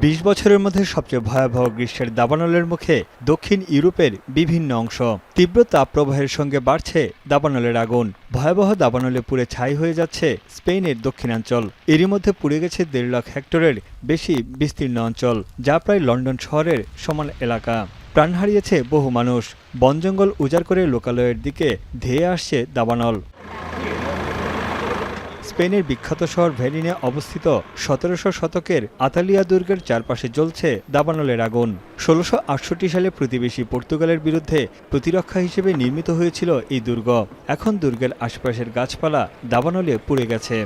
২০ বছরের মধ্যে সবচেয়ে ভয়াবহ গ্রীষ্মের দাবানলের মুখে দক্ষিণ ইউরোপের বিভিন্ন অংশ। তীব্র তাপপ্রবাহের সঙ্গে বাড়ছে দাবানলের আগুন। ভয়াবহ দাবানলে পুড়ে ছাই হয়ে যাচ্ছে স্পেনের দক্ষিণাঞ্চল। এরই মধ্যে পুড়ে গেছে ১.৫ লাখ হেক্টরের বেশি বিস্তীর্ণ অঞ্চল, যা প্রায় লন্ডন শহরের সমান এলাকা। প্রাণ হারিয়েছে বহু মানুষ। বন জঙ্গল উজাড় করে লোকালয়ের দিকে ধেয়ে আসছে দাবানল। স্পেনের বিখ্যাত শহর ভেরিনে অবস্থিত ১৭০০ শতকের আতালিয়া দুর্গের চারপাশে জ্বলছে দাবানলের আগুন। ১৬৬৮ সালে প্রতিবেশী পর্তুগালের বিরুদ্ধে প্রতিরক্ষা হিসেবে নির্মিত হয়েছিল এই দুর্গ। এখন দুর্গের আশপাশের গাছপালা দাবানলে পুড়ে গেছে।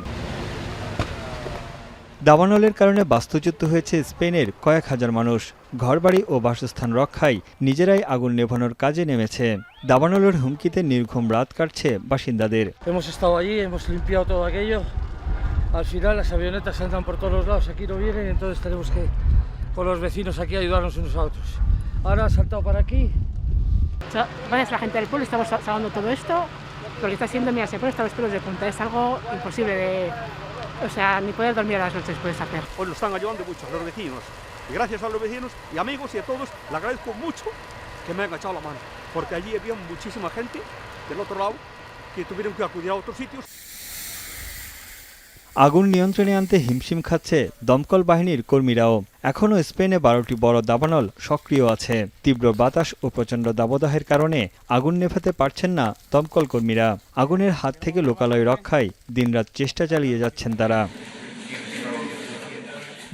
দাবানলের কারণে বাস্তুচ্যুত হয়েছে স্পেনের কয়েক হাজার মানুষ। ঘরবাড়ি ও বাসস্থান রক্ষায় নিজেরাই আগুন নেভানোর কাজে নেমেছে। দাবানলের হুমকিতে নির্ঘুম রাত কাটছে বাসিন্দাদের। Hemos estado allí, hemos limpiado todo aquello. Al final las avionetas entran por todos los lados, aquí no vienen, entonces tenemos que con los vecinos aquí ayudarnos unos a otros. Ahora ha saltado para aquí. Gracias a la gente del pueblo estamos salvando todo esto, porque está siendo, mira, se pone hasta los pelos de punta, es algo imposible de... O sea, ni poder dormir a las noches puedes hacer. Hoy nos están ayudando mucho los vecinos. Y gracias a los vecinos y amigos y a todos, le agradezco mucho que me hayan echado la mano. Porque allí había muchísima gente del otro lado que tuvieron que acudir a otros sitios. আগুন নিয়ন্ত্রণে আনতে হিমশিম খাচ্ছে দমকল বাহিনীর কর্মীরাও। এখনও স্পেনে ১২টি বড় দাবানল সক্রিয় আছে। তীব্র বাতাস ও প্রচণ্ড দাবদাহের কারণে আগুন নেভাতে পারছেন না দমকল কর্মীরা। আগুনের হাত থেকে লোকালয় রক্ষায় দিনরাত চেষ্টা চালিয়ে যাচ্ছেন তারা।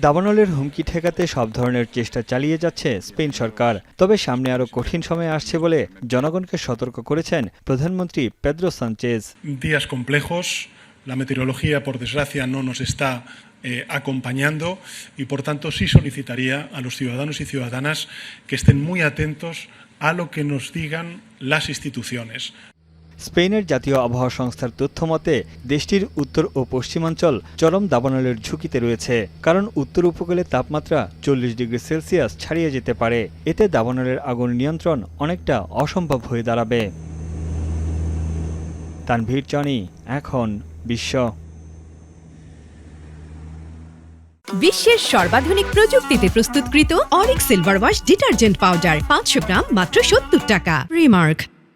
দাবানলের হুমকি ঠেকাতে সব ধরনের চেষ্টা চালিয়ে যাচ্ছে স্পেন সরকার। তবে সামনে আরও কঠিন সময় আসছে বলে জনগণকে সতর্ক করেছেন প্রধানমন্ত্রী Pedro Sanchez. Días complejos, la meteorología por desgracia no nos está acompañando y por tanto sí solicitaría a los ciudadanos y ciudadanas que estén muy atentos a lo que nos digan las instituciones. স্পেনের জাতীয় আবহাওয়া সংস্থার তথ্য মতে দেশটির উত্তর ও পশ্চিমাঞ্চল চরম দাবানলের ঝুঁকিতে রয়েছে, কারণ উত্তর উপকূলে তাপমাত্রা ৪০ ডিগ্রি সেলসিয়াস ছাড়িয়ে যেতে পারে। এতে দাবানলের আগুন নিয়ন্ত্রণ অনেকটা অসম্ভব হয়ে দাঁড়াবে। তানভীর জনি, এখন বিশ্ব। বিশ্বের সর্বাধুনিক প্রযুক্তিতে প্রস্তুতকৃত Arik silver wash detergent powder ৫০০ গ্রাম মাত্র ৭০ টাকা। রিমার্ক।